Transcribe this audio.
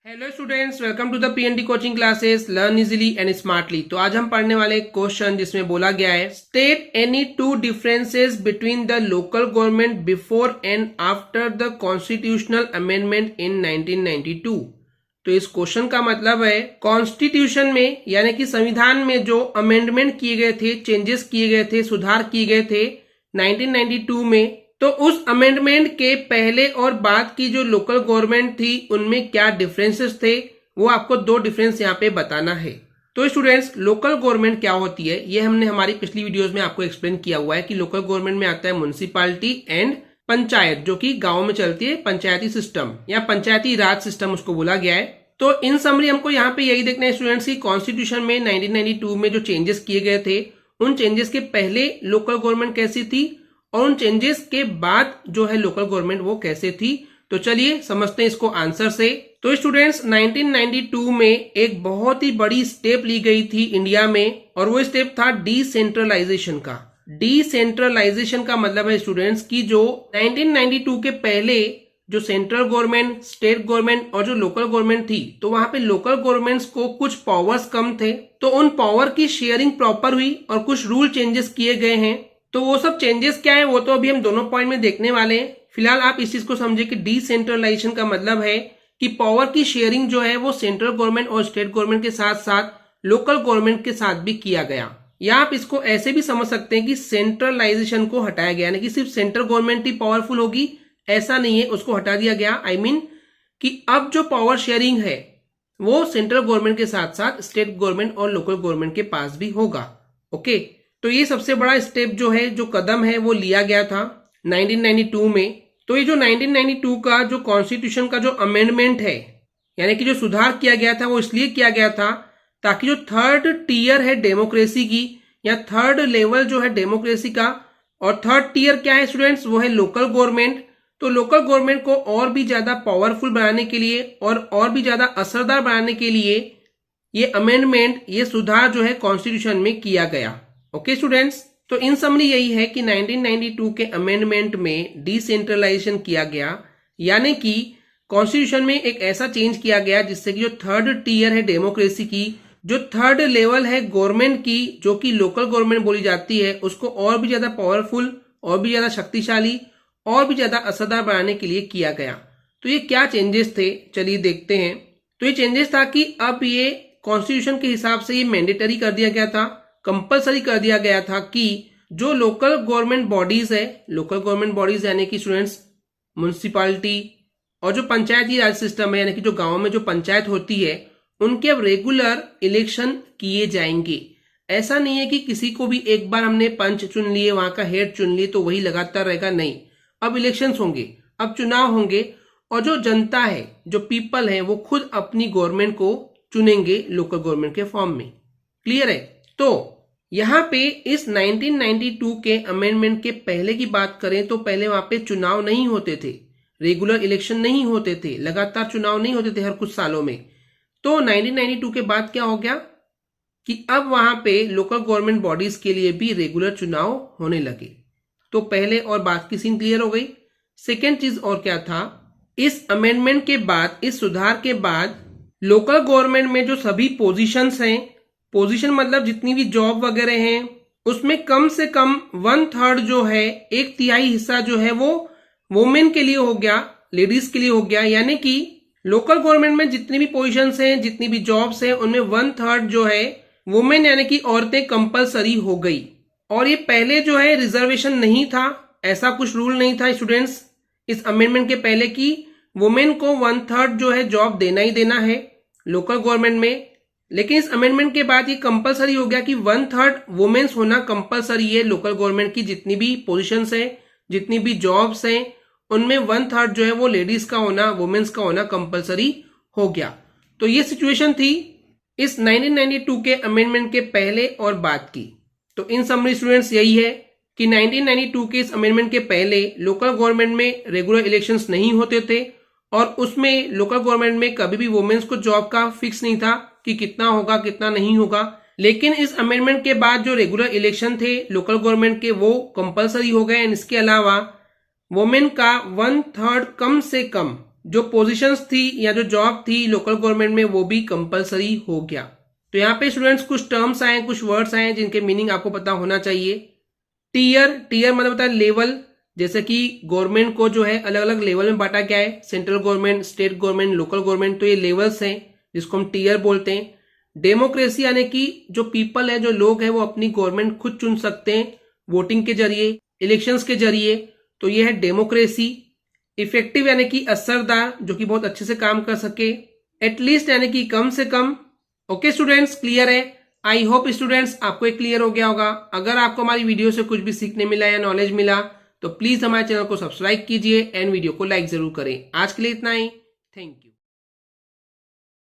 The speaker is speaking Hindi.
Hello students, welcome to the PND coaching classes learn easily and smartly. तो आज हम पढ़ने वाले एक क्वेश्चन जिसमें बोला गया है state any two differences between the local government before and after the constitutional amendment in 1992। तो इस क्वेश्चन का मतलब है कॉन्स्टिट्यूशन में यानी कि संविधान में जो अमेंडमेंट किए गए थे, चेंजेस किए गए थे, सुधार किए गए थे 1992 में, तो उस अमेंडमेंट के पहले और बाद की जो लोकल गवर्नमेंट थी उनमें क्या डिफरेंसेस थे, वो आपको दो डिफरेंस यहाँ पे बताना है। तो स्टूडेंट्स, लोकल गवर्नमेंट क्या होती है ये हमने हमारी पिछली वीडियोस में आपको एक्सप्लेन किया हुआ है कि लोकल गवर्नमेंट में आता है म्युनिसिपैलिटी एंड पंचायत, जो कि गांव में चलती है, पंचायती सिस्टम या पंचायती राज सिस्टम उसको बोला गया है। तो इन समरी हमको यहाँ पे यही देखना है स्टूडेंट्स की कॉन्स्टिट्यूशन में 1992 में जो चेंजेस किए गए थे उन चेंजेस के पहले लोकल गवर्नमेंट कैसी थी और उन चेंजेस के बाद जो है लोकल गवर्नमेंट वो कैसे थी। तो चलिए समझते हैं इसको आंसर से। तो स्टूडेंट्स, 1992 में एक बहुत ही बड़ी स्टेप ली गई थी इंडिया में और वो स्टेप था डिसेंट्रलाइजेशन का। डिसेंट्रलाइजेशन का मतलब है स्टूडेंट्स की जो 1992 के पहले जो सेंट्रल गवर्नमेंट, स्टेट गवर्नमेंट और जो लोकल गवर्नमेंट थी, तो वहां पे लोकल गवर्नमेंट्स को कुछ पावर्स कम थे, तो उन पावर की शेयरिंग प्रॉपर हुई और कुछ रूल चेंजेस किए गए हैं। तो वो सब चेंजेस क्या है वो तो अभी हम दोनों पॉइंट में देखने वाले हैं। फिलहाल आप इस चीज को समझे कि डिसेंट्रलाइजेशन का मतलब है कि पावर की शेयरिंग जो है वो सेंट्रल गवर्नमेंट और स्टेट गवर्नमेंट के साथ साथ लोकल गवर्नमेंट के साथ भी किया गया। या आप इसको ऐसे भी समझ सकते हैं कि सेंट्रलाइजेशन को हटाया गया, यानी कि सिर्फ सेंट्रल गवर्नमेंट ही पावरफुल होगी ऐसा नहीं है, उसको हटा दिया गया। आई मीन कि अब जो पावर शेयरिंग है वो सेंट्रल गवर्नमेंट के साथ साथ स्टेट गवर्नमेंट और लोकल गवर्नमेंट के पास भी होगा। ओके, तो ये सबसे बड़ा स्टेप जो है, जो कदम है, वो लिया गया था 1992 में। तो ये जो 1992 का जो कॉन्स्टिट्यूशन का जो अमेंडमेंट है, यानी कि जो सुधार किया गया था, वो इसलिए किया गया था ताकि जो थर्ड टीयर है डेमोक्रेसी की या थर्ड लेवल जो है डेमोक्रेसी का, और थर्ड टीयर क्या है स्टूडेंट्स, वो है लोकल गवर्नमेंट। तो लोकल गवर्नमेंट को और भी ज्यादा पावरफुल बनाने के लिए और भी ज्यादा असरदार बनाने के लिए ये अमेंडमेंट, ये सुधार जो है कॉन्स्टिट्यूशन में किया गया। ओके स्टूडेंट्स, तो इन समरी यही है कि 1992 के अमेंडमेंट में डिसेंट्रलाइजेशन किया गया, यानी कि कॉन्स्टिट्यूशन में एक ऐसा चेंज किया गया जिससे कि जो थर्ड टीयर है डेमोक्रेसी की, जो थर्ड लेवल है गवर्नमेंट की, जो कि लोकल गवर्नमेंट बोली जाती है, उसको और भी ज्यादा पावरफुल, और भी ज्यादा शक्तिशाली, और भी ज्यादा असरदार बनाने के लिए किया गया। तो ये क्या चेंजेस थे, चलिए देखते हैं। तो ये चेंजेस था कि अब ये कॉन्स्टिट्यूशन के हिसाब से ये मैंडेटरी कर दिया गया था, कंपलसरी कर दिया गया था कि जो लोकल गवर्नमेंट बॉडीज है, लोकल गवर्नमेंट बॉडीज यानी कि स्टूडेंट्स म्युनिसिपैलिटी और जो पंचायती राज सिस्टम है, यानी कि जो गांव में जो पंचायत होती है, उनके अब रेगुलर इलेक्शन किए जाएंगे। ऐसा नहीं है कि किसी को भी एक बार हमने पंच चुन लिए, वहां का हेड चुन लिए तो वही लगातार रहेगा, नहीं। अब इलेक्शंस होंगे, अब चुनाव होंगे और जो जनता है, जो पीपल है, वो खुद अपनी गवर्नमेंट को चुनेंगे लोकल गवर्नमेंट के फॉर्म में। क्लियर है? तो यहां पे इस 1992 के अमेंडमेंट के पहले की बात करें तो पहले वहां पे चुनाव नहीं होते थे, रेगुलर इलेक्शन नहीं होते थे, लगातार चुनाव नहीं होते थे हर कुछ सालों में। तो 1992 के बाद क्या हो गया कि अब वहां पे लोकल गवर्नमेंट बॉडीज के लिए भी रेगुलर चुनाव होने लगे। तो पहले और बाद की सीन क्लियर हो गई। सेकेंड चीज और क्या था, इस अमेंडमेंट के बाद, इस सुधार के बाद लोकल गवर्नमेंट में जो सभी पोजीशंस हैं, पोजीशन मतलब जितनी भी जॉब वगैरह हैं, उसमें कम से कम 1/3 जो है, 1/3 हिस्सा जो है वो वुमेन के लिए हो गया, लेडीज के लिए हो गया। यानी कि लोकल गवर्नमेंट में जितनी भी पोजीशंस हैं, जितनी भी जॉब्स हैं, उनमें 1/3 जो है वुमेन यानी कि औरतें कंपलसरी हो गई। और ये पहले जो है रिजर्वेशन नहीं था, ऐसा कुछ रूल नहीं था स्टूडेंट्स इस अमेंडमेंट के पहले की वुमेन को 1/3 जो है जॉब देना ही देना है लोकल गवर्नमेंट में। लेकिन इस अमेंडमेंट के बाद ये कंपलसरी हो गया कि 1/3 वुमेन्स होना कंपलसरी है लोकल गवर्नमेंट की, जितनी भी पोजीशंस हैं, जितनी भी जॉब्स हैं, उनमें 1/3 जो है वो लेडीज का होना, वुमेन्स का होना कंपलसरी हो गया। तो ये सिचुएशन थी इस 1992 के अमेंडमेंट के पहले और बाद की। तो इन समरी स्टूडेंट्स यही है कि 1992 के इस अमेंडमेंट के पहले लोकल गवर्नमेंट में रेगुलर इलेक्शंस नहीं होते थे और उसमें लोकल गवर्नमेंट में कभी भी वुमेन्स को जॉब का फिक्स नहीं था कि कितना होगा कितना नहीं होगा। लेकिन इस अमेंडमेंट के बाद जो रेगुलर इलेक्शन थे लोकल गवर्नमेंट के, वो कंपलसरी हो गए। इसके अलावा वुमेन का 1/3 कम से कम जो पोजीशंस थी या जो जॉब थी लोकल गवर्नमेंट में वो भी कंपलसरी हो गया। तो यहाँ पे स्टूडेंट्स कुछ टर्म्स आए, कुछ वर्ड्स आए जिनके मीनिंग आपको पता होना चाहिए। टीयर मतलब होता है लेवल, जैसे कि गवर्नमेंट को जो है अलग अलग लेवल में बांटा गया है, central government, state government, local government, तो ये लेवल्स हैं जिसको हम टीयर बोलते हैं। डेमोक्रेसी यानी कि जो पीपल है, जो लोग हैं, वो अपनी गवर्नमेंट खुद चुन सकते हैं वोटिंग के जरिए, इलेक्शंस के जरिए, तो ये है डेमोक्रेसी। इफेक्टिव यानी कि असरदार, जो कि बहुत अच्छे से काम कर सके। एटलीस्ट यानी कि कम से कम। ओके स्टूडेंट्स, क्लियर है? आई होप स्टूडेंट्स आपको एक क्लियर हो गया होगा। अगर आपको हमारी वीडियो से कुछ भी सीखने मिला या नॉलेज मिला तो प्लीज हमारे चैनल को सब्सक्राइब कीजिए एंड वीडियो को लाइक जरूर करें। आज के लिए इतना ही। Thank you.